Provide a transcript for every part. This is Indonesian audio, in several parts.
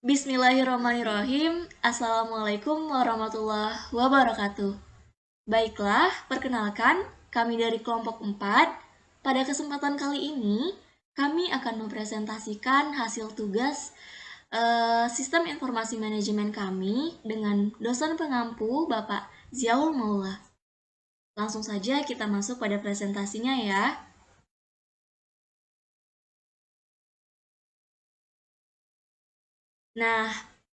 Bismillahirrahmanirrahim. Assalamualaikum warahmatullahi wabarakatuh. Baiklah, perkenalkan, kami dari kelompok 4. Pada kesempatan kali ini, kami akan mempresentasikan hasil tugas Sistem Informasi Manajemen kami dengan dosen pengampu Bapak Ziaul Maula. Langsung saja kita masuk pada presentasinya ya. Nah,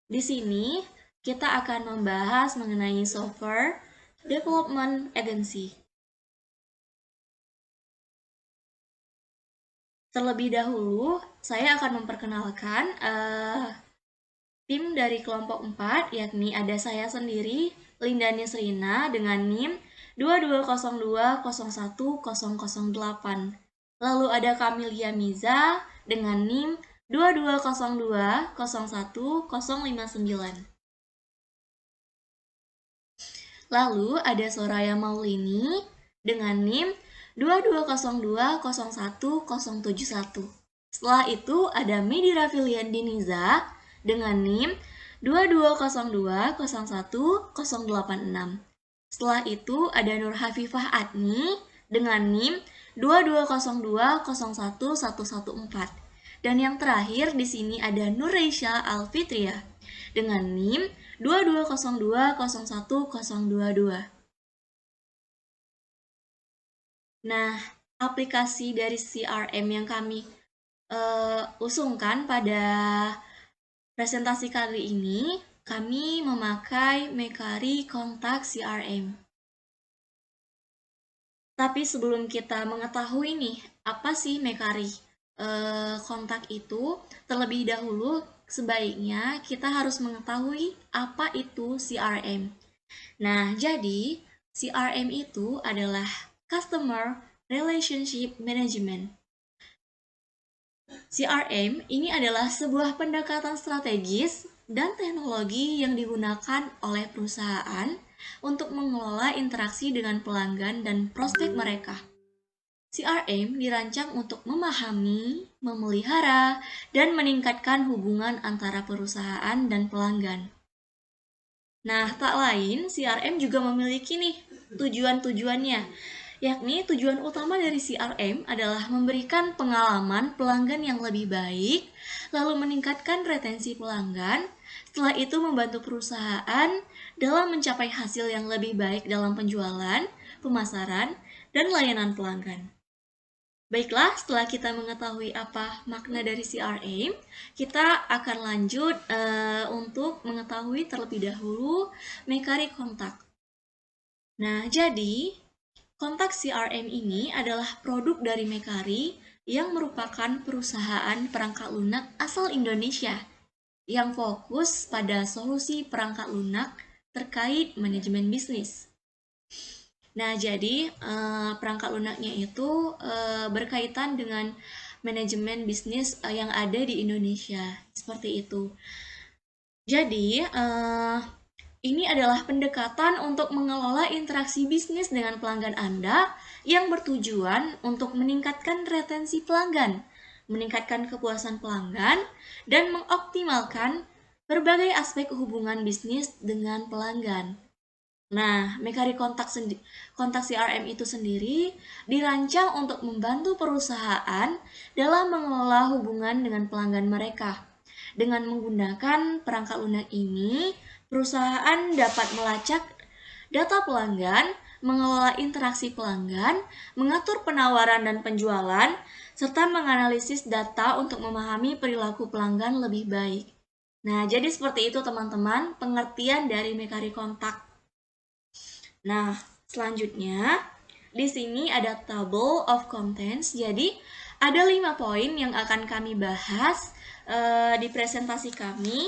di sini kita akan membahas mengenai Software Development Agency. Terlebih dahulu, saya akan memperkenalkan tim dari kelompok 4, yakni ada saya sendiri, Linda Nisrina, dengan NIM 2202010008. Lalu ada Kamilia Miza dengan NIM 2202011059. Lalu ada Soraya Maulini dengan NIM 2202010071. Setelah itu ada Medi Rafilian Diniza dengan NIM 2202011086. Setelah itu ada Nur Hafifah Adni dengan NIM 2202011114. Dan yang terakhir di sini ada Nur Reisha Alfitria dengan NIM 2202010022. Nah, aplikasi dari CRM yang kami usungkan pada presentasi kali ini, kami memakai Mekari Kontak CRM. Tapi sebelum kita mengetahui nih, apa sih Mekari Kontak itu, terlebih dahulu sebaiknya kita harus mengetahui apa itu CRM. Nah, jadi CRM itu adalah Customer Relationship Management. CRM ini adalah sebuah pendekatan strategis dan teknologi yang digunakan oleh perusahaan untuk mengelola interaksi dengan pelanggan dan prospek mereka. CRM dirancang untuk memahami, memelihara, dan meningkatkan hubungan antara perusahaan dan pelanggan. Nah, tak lain, CRM juga memiliki nih tujuan-tujuannya, yakni tujuan utama dari CRM adalah memberikan pengalaman pelanggan yang lebih baik, lalu meningkatkan retensi pelanggan, setelah itu membantu perusahaan dalam mencapai hasil yang lebih baik dalam penjualan, pemasaran, dan layanan pelanggan. Baiklah, setelah kita mengetahui apa makna dari CRM, kita akan lanjut untuk mengetahui terlebih dahulu Mekari Kontak. Nah, jadi Kontak CRM ini adalah produk dari Mekari yang merupakan perusahaan perangkat lunak asal Indonesia yang fokus pada solusi perangkat lunak terkait manajemen bisnis. Nah, jadi perangkat lunaknya itu berkaitan dengan manajemen bisnis yang ada di Indonesia, seperti itu. Jadi, ini adalah pendekatan untuk mengelola interaksi bisnis dengan pelanggan Anda yang bertujuan untuk meningkatkan retensi pelanggan, meningkatkan kepuasan pelanggan, dan mengoptimalkan berbagai aspek hubungan bisnis dengan pelanggan. Nah, Mekari Kontak CRM itu sendiri dirancang untuk membantu perusahaan dalam mengelola hubungan dengan pelanggan mereka. Dengan menggunakan perangkat lunak ini, perusahaan dapat melacak data pelanggan, mengelola interaksi pelanggan, mengatur penawaran dan penjualan, serta menganalisis data untuk memahami perilaku pelanggan lebih baik. Nah, jadi seperti itu teman-teman, pengertian dari Mekari Kontak. Nah, selanjutnya di sini ada table of contents. Jadi, ada 5 poin yang akan kami bahas di presentasi kami,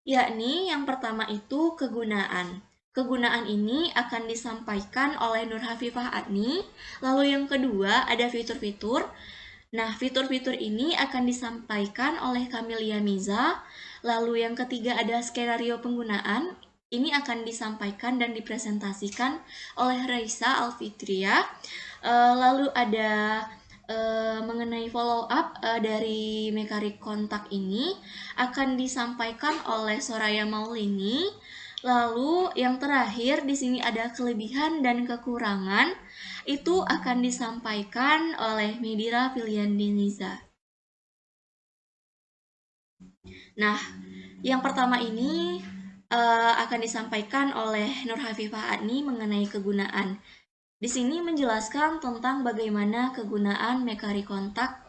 yakni yang pertama itu kegunaan. Kegunaan ini akan disampaikan oleh Nur Hafifah Adni. Lalu yang kedua ada fitur-fitur. Nah, fitur-fitur ini akan disampaikan oleh Kamilia Miza. Lalu yang ketiga ada skenario penggunaan. Ini akan disampaikan dan dipresentasikan oleh Raisa Alfitria. Lalu ada mengenai follow up dari Mekarik Kontak ini akan disampaikan oleh Soraya Maulini. Lalu yang terakhir di sini ada kelebihan dan kekurangan itu akan disampaikan oleh Medira Piliandi Niza. Nah, yang pertama ini akan disampaikan oleh Nur Hafifah Adni mengenai kegunaan. Di sini menjelaskan tentang bagaimana kegunaan Mekari Kontak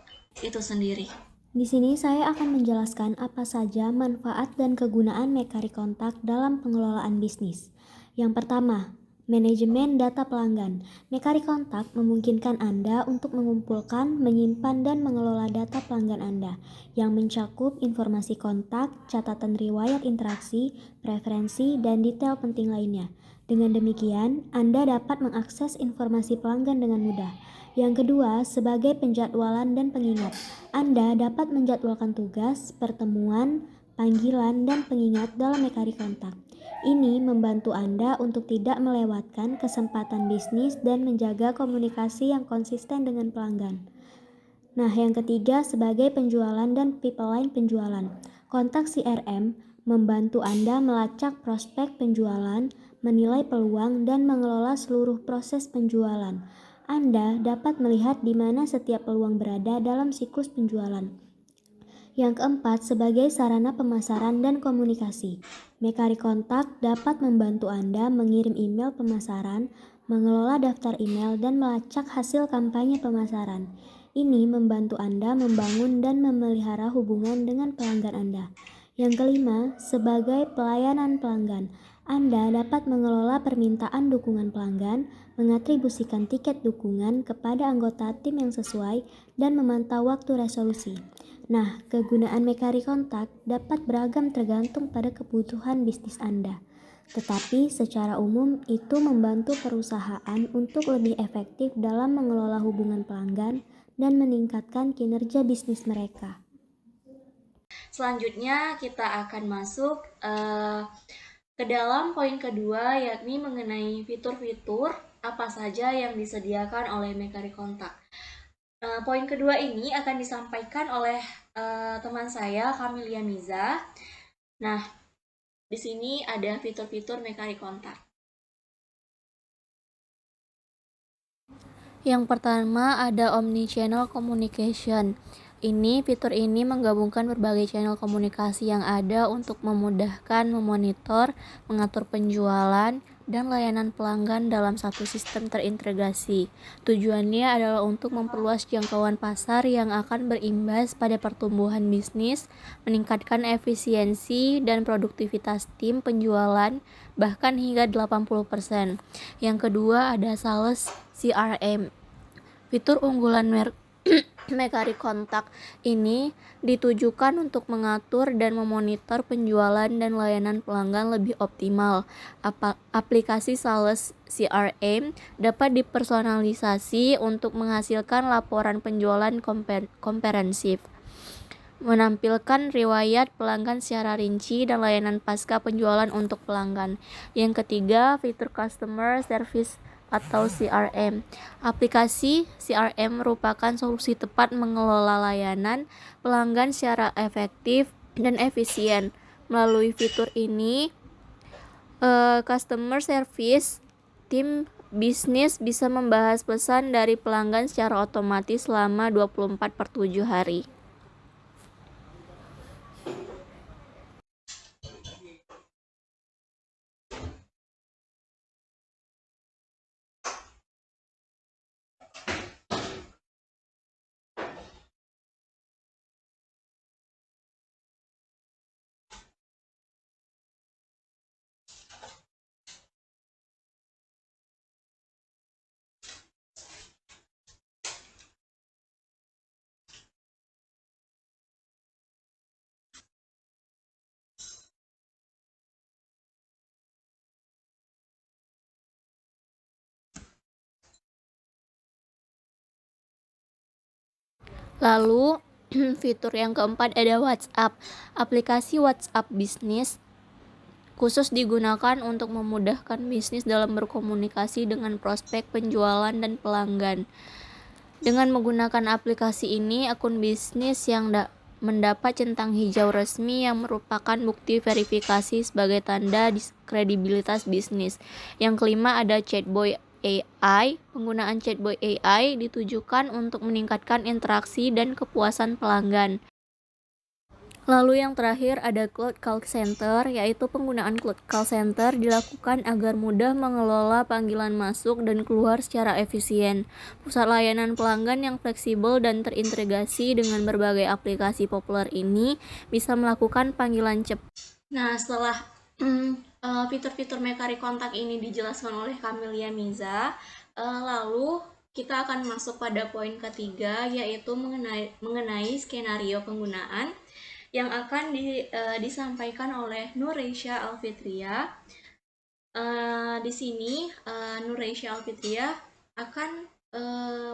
itu sendiri. Di sini saya akan menjelaskan apa saja manfaat dan kegunaan Mekari Kontak dalam pengelolaan bisnis. Yang pertama, manajemen data pelanggan. Mekari Kontak memungkinkan Anda untuk mengumpulkan, menyimpan, dan mengelola data pelanggan Anda yang mencakup informasi kontak, catatan riwayat interaksi, preferensi, dan detail penting lainnya. Dengan demikian, Anda dapat mengakses informasi pelanggan dengan mudah. Yang kedua, sebagai penjadwalan dan pengingat, Anda dapat menjadwalkan tugas, pertemuan, panggilan, dan pengingat dalam Mekari Kontak. Ini membantu Anda untuk tidak melewatkan kesempatan bisnis dan menjaga komunikasi yang konsisten dengan pelanggan. Nah, yang ketiga, sebagai penjualan dan pipeline penjualan. Kontak CRM membantu Anda melacak prospek penjualan, menilai peluang, dan mengelola seluruh proses penjualan. Anda dapat melihat di mana setiap peluang berada dalam siklus penjualan. Yang keempat, sebagai sarana pemasaran dan komunikasi. Mekari Kontak dapat membantu Anda mengirim email pemasaran, mengelola daftar email, dan melacak hasil kampanye pemasaran. Ini membantu Anda membangun dan memelihara hubungan dengan pelanggan Anda. Yang kelima, sebagai pelayanan pelanggan, Anda dapat mengelola permintaan dukungan pelanggan, mengatribusikan tiket dukungan kepada anggota tim yang sesuai, dan memantau waktu resolusi. Nah, kegunaan Mekari Kontak dapat beragam tergantung pada kebutuhan bisnis Anda. Tetapi secara umum itu membantu perusahaan untuk lebih efektif dalam mengelola hubungan pelanggan dan meningkatkan kinerja bisnis mereka. Selanjutnya kita akan masuk ke dalam poin kedua, yakni mengenai fitur-fitur apa saja yang disediakan oleh Mekari Kontak. Poin kedua ini akan disampaikan oleh teman saya Kamilia Miza. Nah, di sini ada fitur-fitur Mekari Kontak. Yang pertama ada Omnichannel Communication. Fitur ini menggabungkan berbagai channel komunikasi yang ada untuk memudahkan memonitor, mengatur penjualan, dan layanan pelanggan dalam satu sistem terintegrasi. Tujuannya adalah untuk memperluas jangkauan pasar yang akan berimbas pada pertumbuhan bisnis, meningkatkan efisiensi dan produktivitas tim penjualan, bahkan hingga 80%. Yang kedua ada Sales CRM. Fitur unggulan Mekari Kontak ini ditujukan untuk mengatur dan memonitor penjualan dan layanan pelanggan lebih optimal. Aplikasi Sales CRM dapat dipersonalisasi untuk menghasilkan laporan penjualan komprehensif, menampilkan riwayat pelanggan secara rinci dan layanan pasca penjualan untuk pelanggan. Yang ketiga, fitur Customer Service atau CRM. Aplikasi CRM merupakan solusi tepat mengelola layanan pelanggan secara efektif dan efisien. Melalui fitur ini, customer service tim bisnis bisa membahas pesan dari pelanggan secara otomatis selama 24/7 hari. Lalu fitur yang keempat ada WhatsApp. Aplikasi WhatsApp Business khusus digunakan untuk memudahkan bisnis dalam berkomunikasi dengan prospek penjualan dan pelanggan. Dengan menggunakan aplikasi ini, akun bisnis yang mendapat centang hijau resmi yang merupakan bukti verifikasi sebagai tanda kredibilitas bisnis. Yang kelima ada Chatboy AI. Penggunaan Chatboy AI ditujukan untuk meningkatkan interaksi dan kepuasan pelanggan. Lalu yang terakhir ada Cloud Call Center, yaitu penggunaan Cloud Call Center dilakukan agar mudah mengelola panggilan masuk dan keluar secara efisien. Pusat layanan pelanggan yang fleksibel dan terintegrasi dengan berbagai aplikasi populer ini bisa melakukan panggilan cepat. Nah, setelah fitur-fitur Mekari Kontak ini dijelaskan oleh Camelia Miza, lalu kita akan masuk pada poin ketiga, yaitu mengenai skenario penggunaan yang akan disampaikan oleh Nureisha Alfitria. Di sini Nureisha Alfitria akan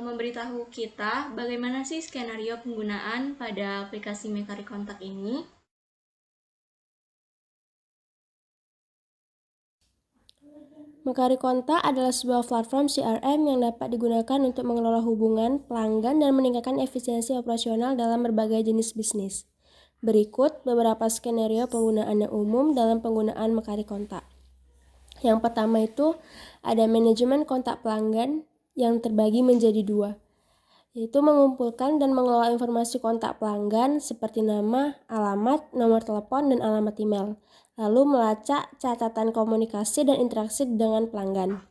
memberitahu kita bagaimana sih skenario penggunaan pada aplikasi Mekari Kontak ini. Mekari Kontak adalah sebuah platform CRM yang dapat digunakan untuk mengelola hubungan pelanggan dan meningkatkan efisiensi operasional dalam berbagai jenis bisnis. Berikut beberapa skenario penggunaan yang umum dalam penggunaan Mekari Kontak. Yang pertama itu ada manajemen kontak pelanggan yang terbagi menjadi dua, yaitu mengumpulkan dan mengelola informasi kontak pelanggan seperti nama, alamat, nomor telepon, dan alamat email, lalu melacak catatan komunikasi dan interaksi dengan pelanggan.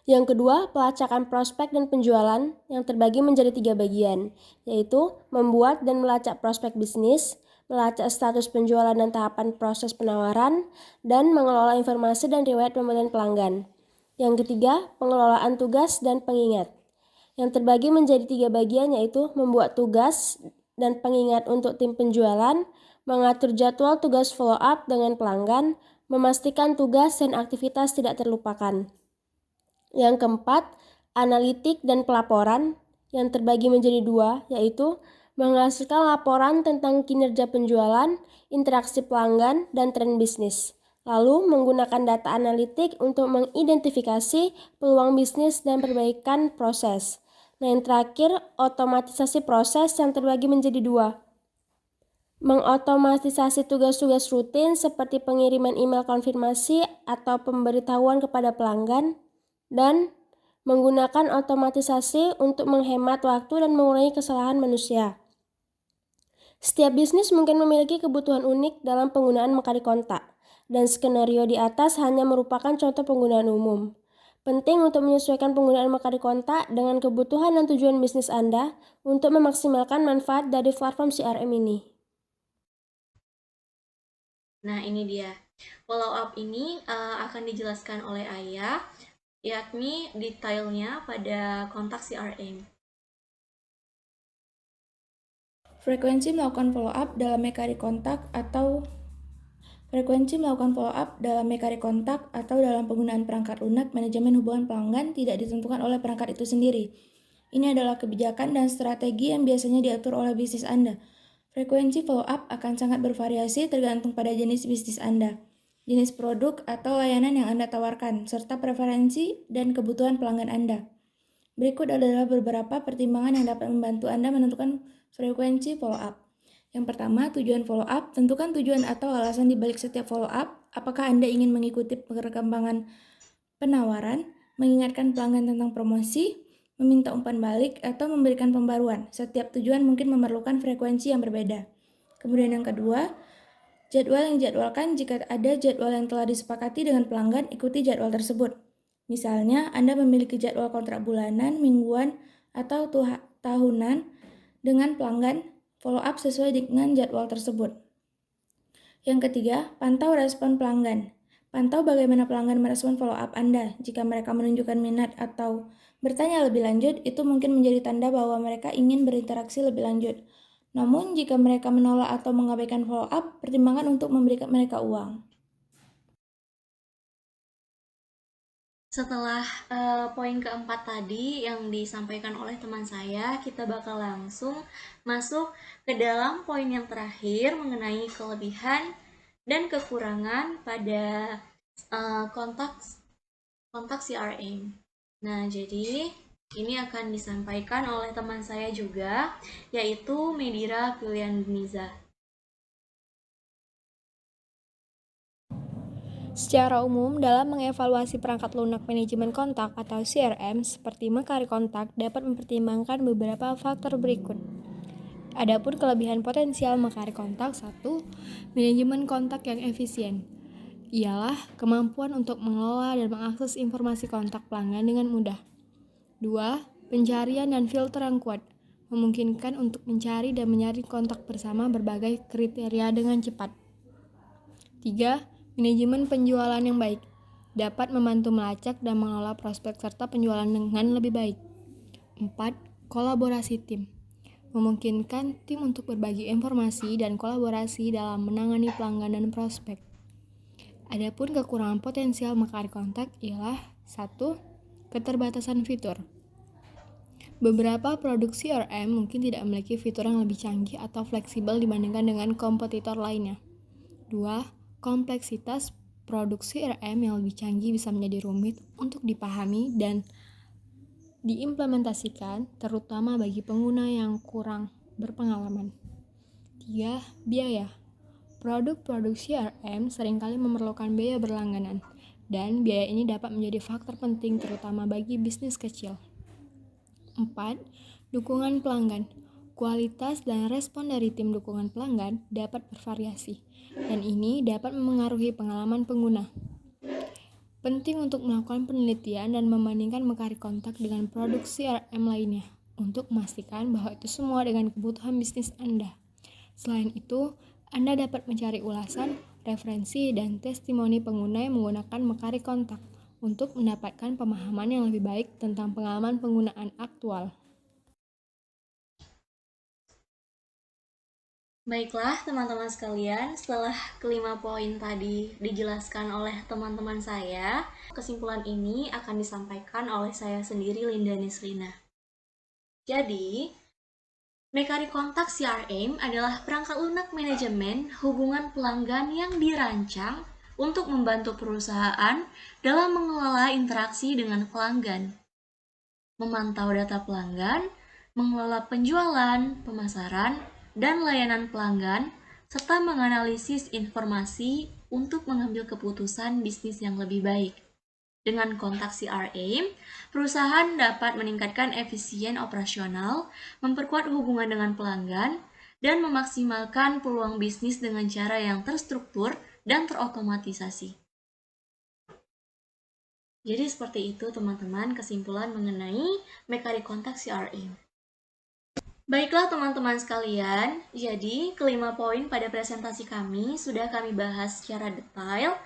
Yang kedua, pelacakan prospek dan penjualan yang terbagi menjadi 3 bagian, yaitu membuat dan melacak prospek bisnis, melacak status penjualan dan tahapan proses penawaran, dan mengelola informasi dan riwayat pembelian pelanggan. Yang ketiga, pengelolaan tugas dan pengingat, yang terbagi menjadi 3 bagian, yaitu membuat tugas dan pengingat untuk tim penjualan, mengatur jadwal tugas follow up dengan pelanggan, memastikan tugas dan aktivitas tidak terlupakan. Yang keempat, analitik dan pelaporan yang terbagi menjadi 2, yaitu menghasilkan laporan tentang kinerja penjualan, interaksi pelanggan, dan tren bisnis. Lalu menggunakan data analitik untuk mengidentifikasi peluang bisnis dan perbaikan proses. Nah, yang terakhir, otomatisasi proses yang terbagi menjadi 2. Mengotomatisasi tugas-tugas rutin seperti pengiriman email konfirmasi atau pemberitahuan kepada pelanggan, dan menggunakan otomatisasi untuk menghemat waktu dan mengurangi kesalahan manusia. Setiap bisnis mungkin memiliki kebutuhan unik dalam penggunaan Mekari Kontak, dan skenario di atas hanya merupakan contoh penggunaan umum. Penting untuk menyesuaikan penggunaan Mekari Kontak dengan kebutuhan dan tujuan bisnis Anda untuk memaksimalkan manfaat dari platform CRM ini. Nah, ini dia. Follow up ini akan dijelaskan oleh Ayah, yakni detailnya pada kontak CRM. Frekuensi melakukan follow up dalam Mekari Kontak atau dalam penggunaan perangkat lunak manajemen hubungan pelanggan tidak ditentukan oleh perangkat itu sendiri. Ini adalah kebijakan dan strategi yang biasanya diatur oleh bisnis Anda. Frekuensi follow up akan sangat bervariasi tergantung pada jenis bisnis Anda, jenis produk atau layanan yang Anda tawarkan, serta preferensi dan kebutuhan pelanggan Anda. Berikut adalah beberapa pertimbangan yang dapat membantu Anda menentukan frekuensi follow up. Yang pertama, tujuan follow up. Tentukan tujuan atau alasan di balik setiap follow up. Apakah Anda ingin mengikuti perkembangan penawaran, mengingatkan pelanggan tentang promosi, meminta umpan balik, atau memberikan pembaruan? Setiap tujuan mungkin memerlukan frekuensi yang berbeda. Kemudian yang kedua, jadwal yang dijadwalkan. Jika ada jadwal yang telah disepakati dengan pelanggan, ikuti jadwal tersebut. Misalnya, Anda memiliki jadwal kontrak bulanan, mingguan, atau tahunan dengan pelanggan, follow up sesuai dengan jadwal tersebut. Yang ketiga, pantau respon pelanggan. Pantau bagaimana pelanggan merespon follow up Anda. Jika mereka menunjukkan minat atau bertanya lebih lanjut, itu mungkin menjadi tanda bahwa mereka ingin berinteraksi lebih lanjut. Namun, jika mereka menolak atau mengabaikan follow up, pertimbangkan untuk memberikan mereka uang. Setelah poin keempat tadi yang disampaikan oleh teman saya, kita bakal langsung masuk ke dalam poin yang terakhir mengenai kelebihan dan kekurangan pada kontak CRM. Nah, jadi Ini akan disampaikan oleh teman saya juga, yaitu Medira Piliandiniza. Secara umum, dalam mengevaluasi perangkat lunak manajemen kontak atau CRM seperti Mekari Kontak dapat mempertimbangkan beberapa faktor berikut. Adapun kelebihan potensial Mekari Kontak 1. Manajemen kontak yang efisien. Ialah kemampuan untuk mengelola dan mengakses informasi kontak pelanggan dengan mudah. 2. Pencarian dan filter yang kuat, memungkinkan untuk mencari dan menyaring kontak bersama berbagai kriteria dengan cepat. 3. Manajemen penjualan yang baik, dapat membantu melacak dan mengelola prospek serta penjualan dengan lebih baik. 4. Kolaborasi tim, memungkinkan tim untuk berbagi informasi dan kolaborasi dalam menangani pelanggan dan prospek. Adapun kekurangan potensial Mekari Kontak ialah 1. Keterbatasan fitur. Beberapa produk CRM mungkin tidak memiliki fitur yang lebih canggih atau fleksibel dibandingkan dengan kompetitor lainnya. 2. Kompleksitas produk CRM yang lebih canggih bisa menjadi rumit untuk dipahami dan diimplementasikan, terutama bagi pengguna yang kurang berpengalaman. 3. Biaya. Produk-produk CRM seringkali memerlukan biaya berlangganan, dan biaya ini dapat menjadi faktor penting terutama bagi bisnis kecil. 4. Dukungan pelanggan. Kualitas dan respon dari tim dukungan pelanggan dapat bervariasi, dan ini dapat memengaruhi pengalaman pengguna. Penting untuk melakukan penelitian dan membandingkan Mekari Kontak dengan produk CRM lainnya untuk memastikan bahwa itu semua dengan kebutuhan bisnis Anda. Selain itu, Anda dapat mencari ulasan, referensi, dan testimoni pengguna yang menggunakan Mekari Kontak untuk mendapatkan pemahaman yang lebih baik tentang pengalaman penggunaan aktual. Baiklah teman-teman sekalian, setelah kelima poin tadi dijelaskan oleh teman-teman saya, kesimpulan ini akan disampaikan oleh saya sendiri, Linda Nisrina. Jadi, Mekari Kontak CRM adalah perangkat lunak manajemen hubungan pelanggan yang dirancang untuk membantu perusahaan dalam mengelola interaksi dengan pelanggan, memantau data pelanggan, mengelola penjualan, pemasaran, dan layanan pelanggan, serta menganalisis informasi untuk mengambil keputusan bisnis yang lebih baik. Dengan kontak CRM, perusahaan dapat meningkatkan efisien operasional, memperkuat hubungan dengan pelanggan, dan memaksimalkan peluang bisnis dengan cara yang terstruktur dan terotomatisasi. Jadi seperti itu teman-teman kesimpulan mengenai Mekari Kontak CRM. Baiklah teman-teman sekalian, jadi kelima poin pada presentasi kami sudah kami bahas secara detail.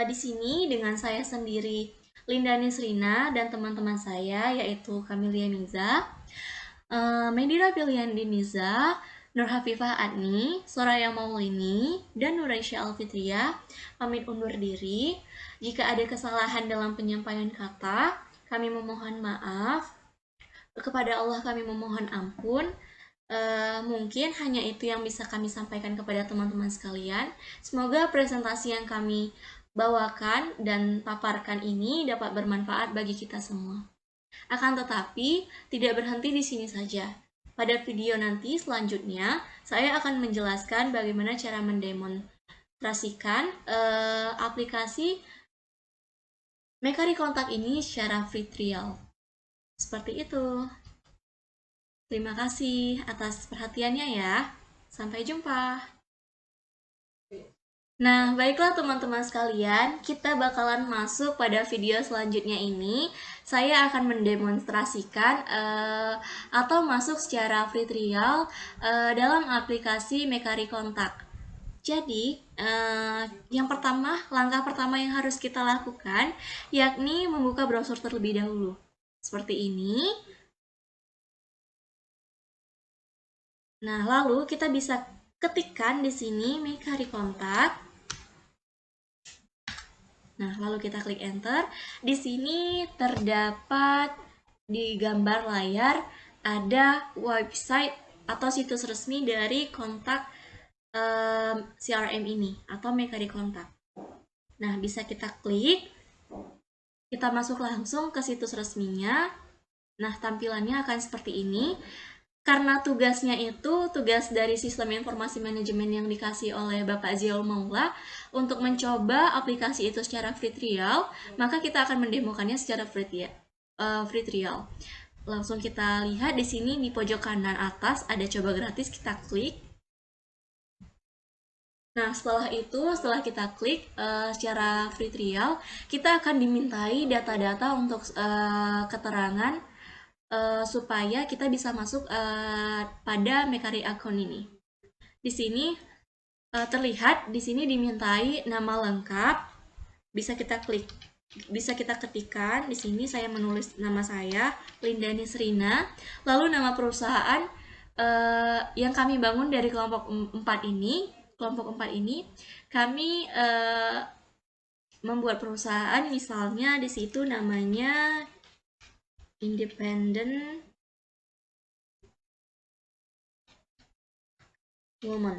Di sini dengan saya sendiri Linda Nisrina dan teman-teman saya yaitu Kamilia Niza, Medira Piliandiniza, Nur Hafifah Adni, Soraya Maulini, dan Nuraisya Alfitria pamit undur diri. Jika ada kesalahan dalam penyampaian kata, kami memohon maaf. Kepada Allah kami memohon ampun. Mungkin hanya itu yang bisa kami sampaikan kepada teman-teman sekalian. Semoga presentasi yang kami bawakan dan paparkan ini dapat bermanfaat bagi kita semua. Akan tetapi, tidak berhenti di sini saja. Pada video nanti selanjutnya, saya akan menjelaskan bagaimana cara mendemonstrasikan aplikasi Mekari Kontak ini secara free trial. Seperti itu. Terima kasih atas perhatiannya ya. Sampai jumpa. Nah, baiklah teman-teman sekalian, kita bakalan masuk pada video selanjutnya ini. Saya akan mendemonstrasikan atau masuk secara free trial dalam aplikasi Mekari Kontak. Jadi, yang pertama, langkah pertama yang harus kita lakukan, yakni membuka browser terlebih dahulu. Seperti ini. Nah, lalu kita bisa ketikkan di sini Mekari Kontak. Nah, lalu kita klik enter. Di sini terdapat di gambar layar ada website atau situs resmi dari kontak CRM ini atau Mekari Kontak. Nah, bisa kita klik. Kita masuk langsung ke situs resminya. Nah, tampilannya akan seperti ini. Karena tugasnya itu tugas dari sistem informasi manajemen yang dikasih oleh Bapak Ziaul Maula untuk mencoba aplikasi itu secara free trial, maka kita akan mendemokannya secara free trial. Langsung kita lihat di sini di pojok kanan atas ada coba gratis, kita klik. Nah, setelah kita klik secara free trial, kita akan dimintai data-data untuk keterangan supaya kita bisa masuk pada Mekari account ini. Di sini terlihat di sini dimintai nama lengkap, bisa kita klik, bisa kita ketikkan. Di sini saya menulis nama saya, Lindani Srina, lalu nama perusahaan yang kami bangun dari kelompok 4 ini. Kelompok 4 ini kami membuat perusahaan, misalnya di situ namanya Independent Woman.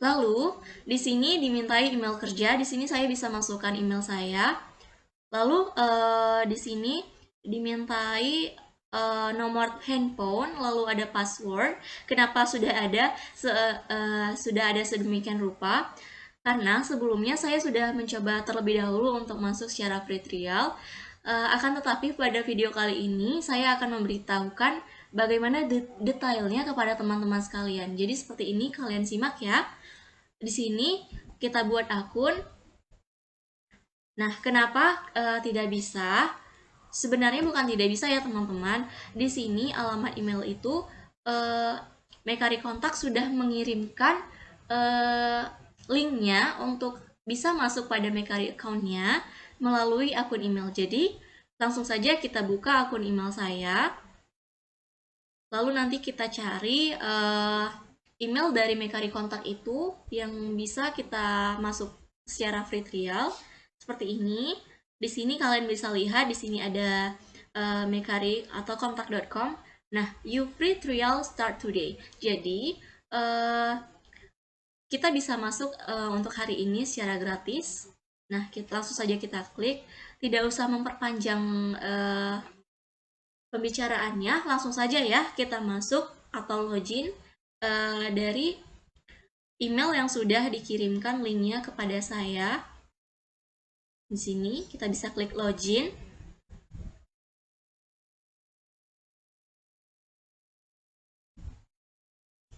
Lalu di sini dimintai email kerja. Di sini saya bisa masukkan email saya. Lalu di sini dimintai nomor handphone, lalu ada password. Kenapa sudah ada sedemikian rupa? Karena sebelumnya saya sudah mencoba terlebih dahulu untuk masuk secara free trial. Akan tetapi pada video kali ini saya akan memberitahukan bagaimana detailnya kepada teman-teman sekalian. Jadi seperti ini, kalian simak ya. Di sini kita buat akun. Nah, kenapa tidak bisa? Sebenarnya bukan tidak bisa ya teman-teman. Di sini alamat email itu Mekari Kontak sudah mengirimkan linknya untuk bisa masuk pada Mekari account-nya melalui akun email. Jadi langsung saja kita buka akun email saya. Lalu nanti kita cari email dari Mekari Kontak itu yang bisa kita masuk secara free trial seperti ini. Di sini kalian bisa lihat, di sini ada Mekari atau kontak.com. Nah, you free trial start today. Jadi kita bisa masuk untuk hari ini secara gratis. Nah, langsung saja kita klik. Tidak usah memperpanjang pembicaraannya, langsung saja ya kita masuk atau login dari email yang sudah dikirimkan linknya kepada saya. Di sini kita bisa klik login.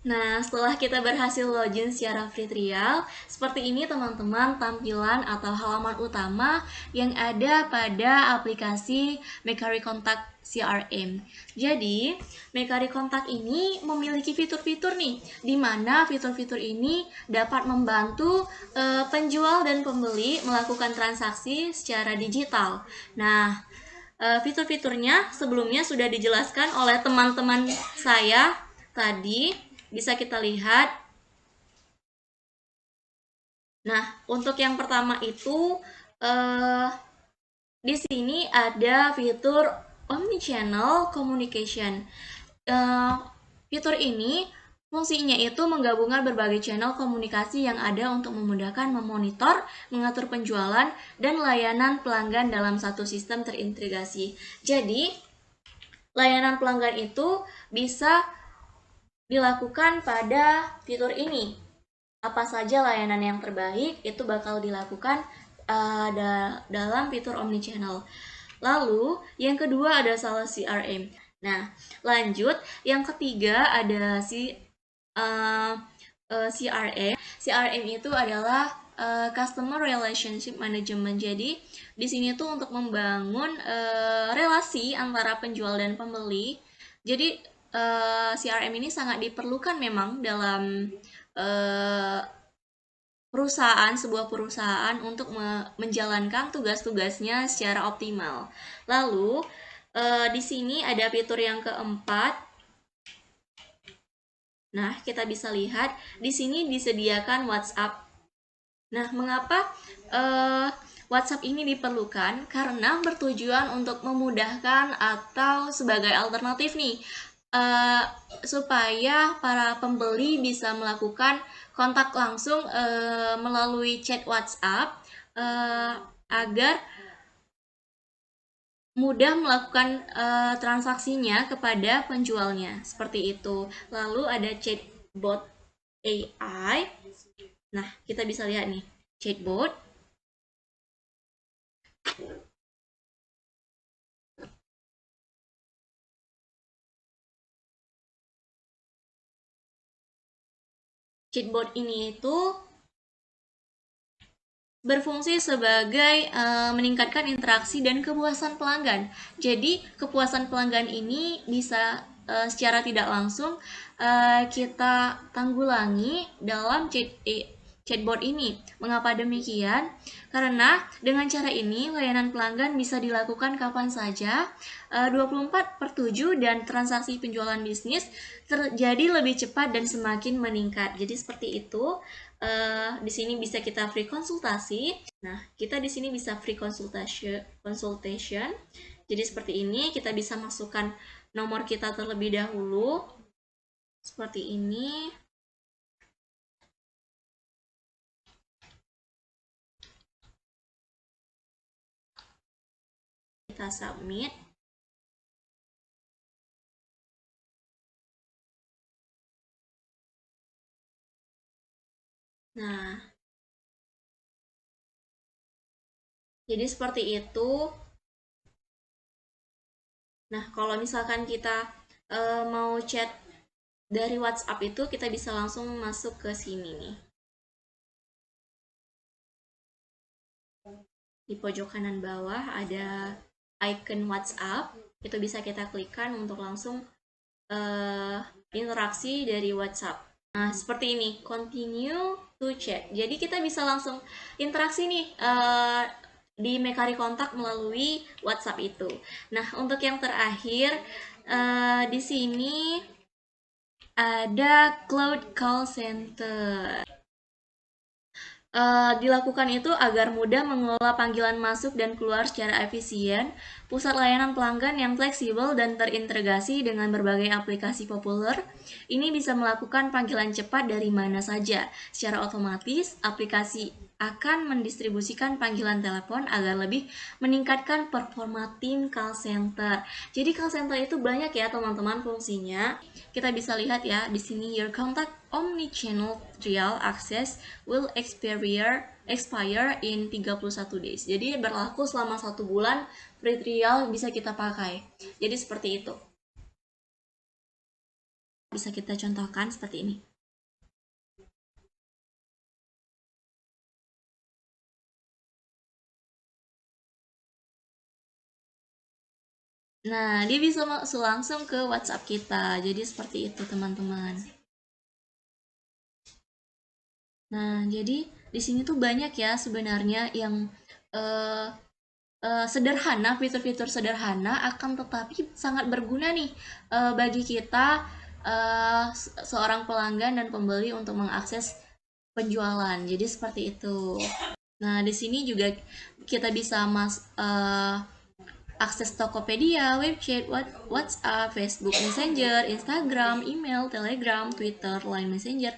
Nah, setelah kita berhasil login secara free trial, seperti ini teman-teman tampilan atau halaman utama yang ada pada aplikasi Mekari Kontak CRM. Jadi, Mekari Kontak ini memiliki fitur-fitur nih, di mana fitur-fitur ini dapat membantu penjual dan pembeli melakukan transaksi secara digital. Nah, fitur-fiturnya sebelumnya sudah dijelaskan oleh teman-teman saya tadi. Bisa kita lihat. Nah, untuk yang pertama itu di sini ada fitur Omnichannel Communication. Fitur ini fungsinya itu menggabungkan berbagai channel komunikasi yang ada untuk memudahkan memonitor, mengatur penjualan, dan layanan pelanggan dalam satu sistem terintegrasi. Jadi, layanan pelanggan itu bisa dilakukan pada fitur ini. Apa saja layanan yang terbaik itu bakal dilakukan dalam fitur Omnichannel. Lalu yang kedua ada salah CRM. Nah, lanjut yang ketiga ada CRM. CRM itu adalah Customer Relationship Management. Jadi di sini tuh untuk membangun relasi antara penjual dan pembeli. Jadi CRM ini sangat diperlukan memang dalam sebuah perusahaan untuk menjalankan tugas-tugasnya secara optimal. Lalu di sini ada fitur yang keempat. Nah, kita bisa lihat di sini disediakan WhatsApp. Nah, mengapa WhatsApp ini diperlukan? Karena bertujuan untuk memudahkan atau sebagai alternatif nih supaya para pembeli bisa melakukan kontak langsung melalui chat WhatsApp agar mudah melakukan transaksinya kepada penjualnya, seperti itu. Lalu ada chatbot AI. Nah, kita bisa lihat nih, chatbot. Chatbot ini itu berfungsi sebagai meningkatkan interaksi dan kepuasan pelanggan. Jadi kepuasan pelanggan ini bisa secara tidak langsung kita tanggulangi dalam chatbot ini. Mengapa demikian? Karena dengan cara ini layanan pelanggan bisa dilakukan kapan saja, 24/7, dan transaksi penjualan bisnis terjadi lebih cepat dan semakin meningkat. Jadi seperti itu. Di sini bisa kita free konsultasi. Nah, kita di sini bisa free consultation. Jadi seperti ini, kita bisa masukkan nomor kita terlebih dahulu. Seperti ini. Kita submit. Nah, jadi seperti itu. Nah, kalau misalkan kita mau chat dari WhatsApp itu, kita bisa langsung masuk ke sini nih. Di pojok kanan bawah ada icon WhatsApp, itu bisa kita klikkan untuk langsung interaksi dari WhatsApp. Nah, seperti ini, continue to chat. Jadi kita bisa langsung interaksi nih di Mekari Kontak melalui WhatsApp itu. Nah, untuk yang terakhir di sini ada Cloud Call Center. Dilakukan itu agar mudah mengelola panggilan masuk dan keluar secara efisien, pusat layanan pelanggan yang fleksibel dan terintegrasi dengan berbagai aplikasi populer. Ini bisa melakukan panggilan cepat dari mana saja. Secara otomatis, aplikasi akan mendistribusikan panggilan telepon agar lebih meningkatkan performa tim call center. Jadi call center itu banyak ya teman-teman fungsinya. Kita bisa lihat ya di sini, your contact omni-channel trial access will expire in 31 days. Jadi berlaku selama 1 bulan, free trial bisa kita pakai. Jadi seperti itu. Bisa kita contohkan seperti ini. Nah, dia bisa masuk langsung ke WhatsApp kita. Jadi seperti itu, teman-teman. Nah, jadi di sini tuh banyak ya sebenarnya yang sederhana, fitur-fitur sederhana akan tetapi sangat berguna nih bagi kita seorang pelanggan dan pembeli untuk mengakses penjualan. Jadi seperti itu. Nah, di sini juga kita bisa akses Tokopedia, webchat, WhatsApp, Facebook Messenger, Instagram, email, Telegram, Twitter, Line Messenger,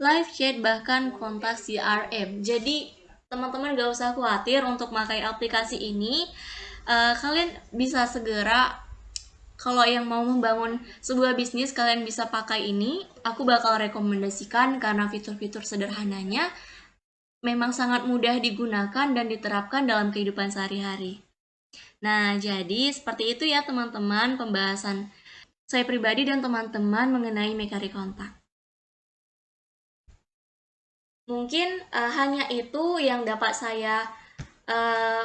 live chat, bahkan kontak CRM. Jadi teman-teman gak usah khawatir untuk pakai aplikasi ini. Kalian bisa segera, kalau yang mau membangun sebuah bisnis, kalian bisa pakai ini. Aku bakal rekomendasikan karena fitur-fitur sederhananya memang sangat mudah digunakan dan diterapkan dalam kehidupan sehari-hari. Nah, jadi seperti itu ya teman-teman pembahasan saya pribadi dan teman-teman mengenai Mekari Kontak. Mungkin hanya itu yang dapat saya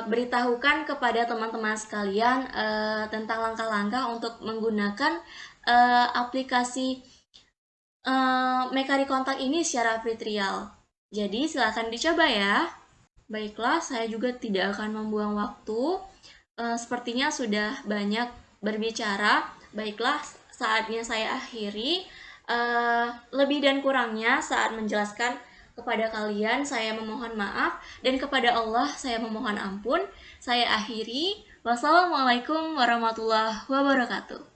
beritahukan kepada teman-teman sekalian tentang langkah-langkah untuk menggunakan aplikasi Mekari Kontak ini secara free trial. Jadi silakan dicoba ya. Baiklah, saya juga tidak akan membuang waktu. Sepertinya sudah banyak berbicara. Baiklah, saatnya saya akhiri. Lebih dan kurangnya saat menjelaskan kepada kalian saya memohon maaf, dan kepada Allah saya memohon ampun. Saya akhiri. Wassalamualaikum warahmatullahi wabarakatuh.